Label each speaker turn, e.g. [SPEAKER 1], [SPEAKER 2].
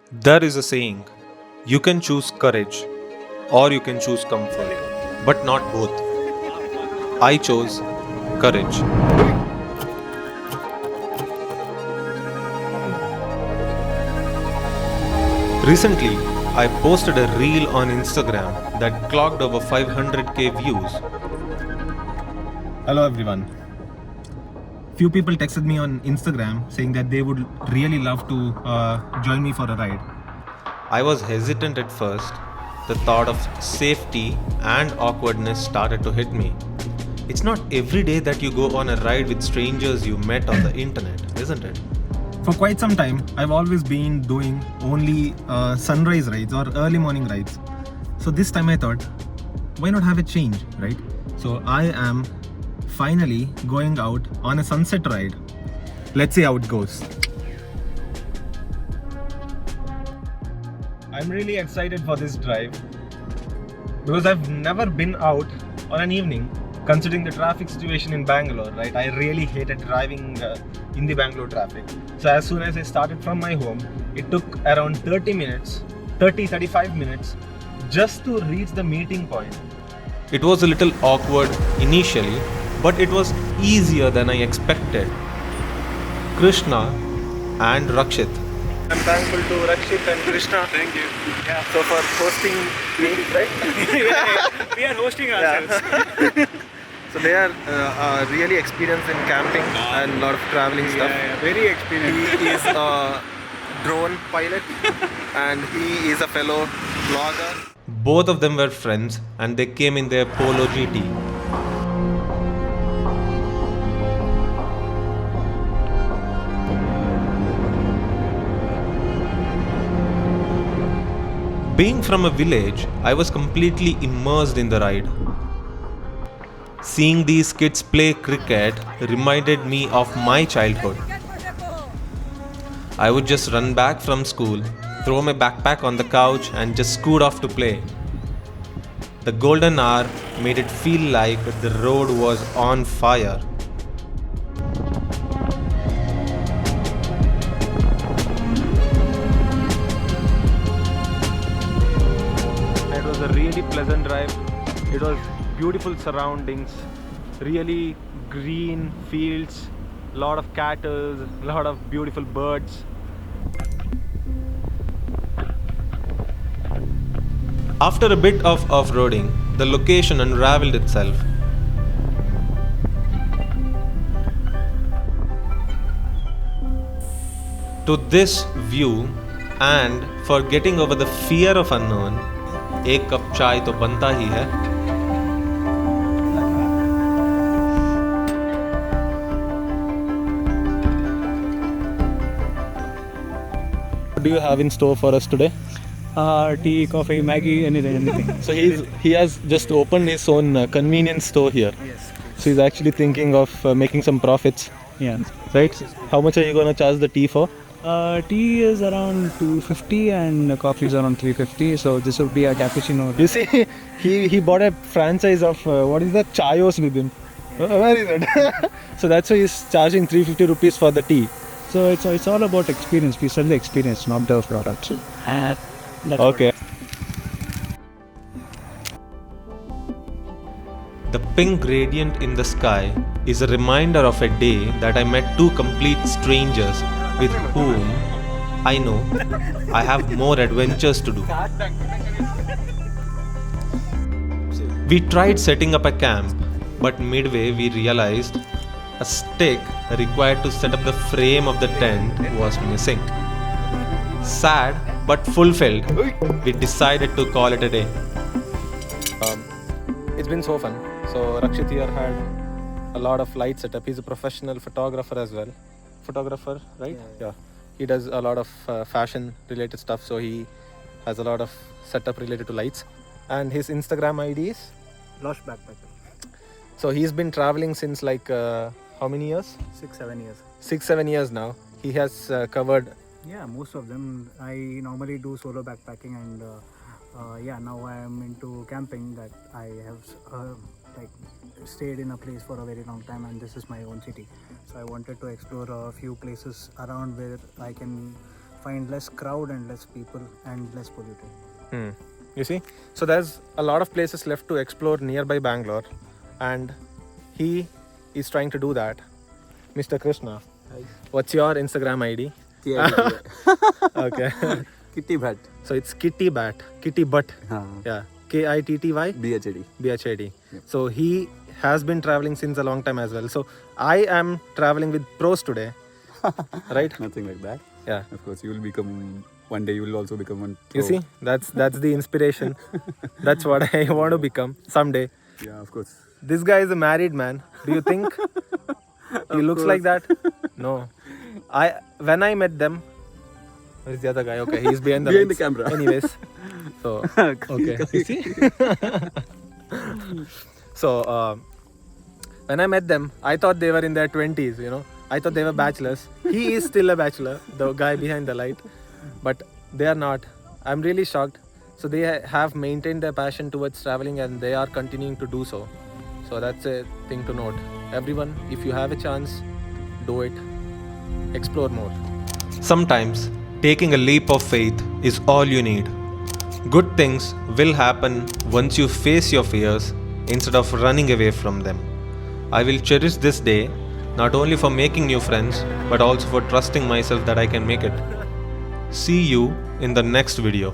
[SPEAKER 1] There is a saying, you can choose courage or you can choose comfort, but not both. I chose courage. Recently, I posted a reel on Instagram that clocked over 500k views. Hello everyone. Few people texted me on Instagram saying that they would really love to join me for a ride. I was hesitant at first. The thought of safety and awkwardness started to hit me. It's not every day that you go on a ride with strangers you met on the internet, isn't it? For quite some time, I've always been doing only sunrise rides or early morning rides. So this time I thought, why not have a change, right? So I am finally going out on a sunset ride. Let's see how it goes. I'm really excited for this drive because I've never been out on an evening, considering the traffic situation in Bangalore, right? I really hated driving in the Bangalore traffic. So as soon as I started from my home, it took around 35 minutes just to reach the meeting point. It was a little awkward initially, but it was easier than I expected. Krishna and Rakshit. I'm thankful to Rakshit and Krishna.
[SPEAKER 2] Thank you.
[SPEAKER 1] Yeah. So for hosting me, right?
[SPEAKER 2] Yeah, we are hosting ourselves.
[SPEAKER 1] So they are really experienced in camping and a lot of traveling stuff.
[SPEAKER 2] Very experienced.
[SPEAKER 1] He is a drone pilot and he is a fellow vlogger. Both of them were friends and they came in their Polo GT. Being from a village, I was completely immersed in the ride. Seeing these kids play cricket reminded me of my childhood. I would just run back from school, throw my backpack on the couch, and just scoot off to play. The golden hour made it feel like the road was on fire. It was a really pleasant drive. It was beautiful surroundings, really green fields, lot of cattle, lot of beautiful birds. After a bit of off-roading, the location unraveled itself. To this view and for getting over the fear of unknown, एक cup चाय तो बनता ही है. What do you have in store for us today?
[SPEAKER 2] Tea, coffee, Maggie, anything.
[SPEAKER 1] So he has just opened his own convenience store here.
[SPEAKER 2] Yes.
[SPEAKER 1] So he's actually thinking of making some profits,
[SPEAKER 2] Yeah.
[SPEAKER 1] right? How much are you gonna charge the tea for?
[SPEAKER 2] Tea is around 250 and coffee is around 350. So this would be a cappuccino.
[SPEAKER 1] You see, he bought a franchise of what is that Chayos with him. Where is it? So that's why he's charging 350 rupees for the tea.
[SPEAKER 2] So it's all about experience. We sell the experience, not the product. That's
[SPEAKER 1] Okay. The pink gradient in the sky is a reminder of a day that I met two complete strangers with whom I know I have more adventures to do. We tried setting up a camp, but midway we realized a stick required to set up the frame of the tent was missing. Sad but fulfilled, we decided to call it a day. It's been so fun. So Rakshit here had a lot of light setup. He's a professional photographer as well. Photographer, right? Yeah. He does a lot of fashion related stuff. So he has a lot of setup related to lights. And his Instagram ID is?
[SPEAKER 2] Lost backpacker.
[SPEAKER 1] So he's been traveling since like how many years?
[SPEAKER 2] 6-7 years.
[SPEAKER 1] 6-7 years now. He has covered.
[SPEAKER 2] Yeah, most of them. I normally do solo backpacking and now I am into camping. That I have stayed in a place for a very long time, and this is my own city. So I wanted to explore a few places around where I can find less crowd and less people and less polluted.
[SPEAKER 1] You see, so there's a lot of places left to explore nearby Bangalore, and he is trying to do that. Mr. Krishna, what's your Instagram ID? Okay.
[SPEAKER 3] Kitty Bhat.
[SPEAKER 1] So it's Kitty Bat, Kitty Butt. Yeah, KITTY
[SPEAKER 3] BHAD.
[SPEAKER 1] BHAD. So he has been traveling since a long time as well. So I am traveling with pros today, right?
[SPEAKER 3] Nothing like that.
[SPEAKER 1] Yeah.
[SPEAKER 3] Of course, you will become one day. You will also become one.
[SPEAKER 1] You see, that's the inspiration. That's what I want to become someday.
[SPEAKER 3] Yeah, of course.
[SPEAKER 1] This guy is a married man. Do you think he looks like that? No. When I met them, where is the other guy? Okay, he's behind the
[SPEAKER 3] Behind the
[SPEAKER 1] lights.
[SPEAKER 3] camera.
[SPEAKER 1] Anyways, so okay, you see. So when I met them, I thought they were in their 20s. You know, I thought they were bachelors. He is still a bachelor, the guy behind the light, but they are not. I'm really shocked. So they have maintained their passion towards traveling, and they are continuing to do so. So that's a thing to note. Everyone, if you have a chance, do it. Explore more. Sometimes taking a leap of faith is all you need. Good things will happen once you face your fears instead of running away from them. I will cherish this day not only for making new friends but also for trusting myself that I can make it. See you in the next video.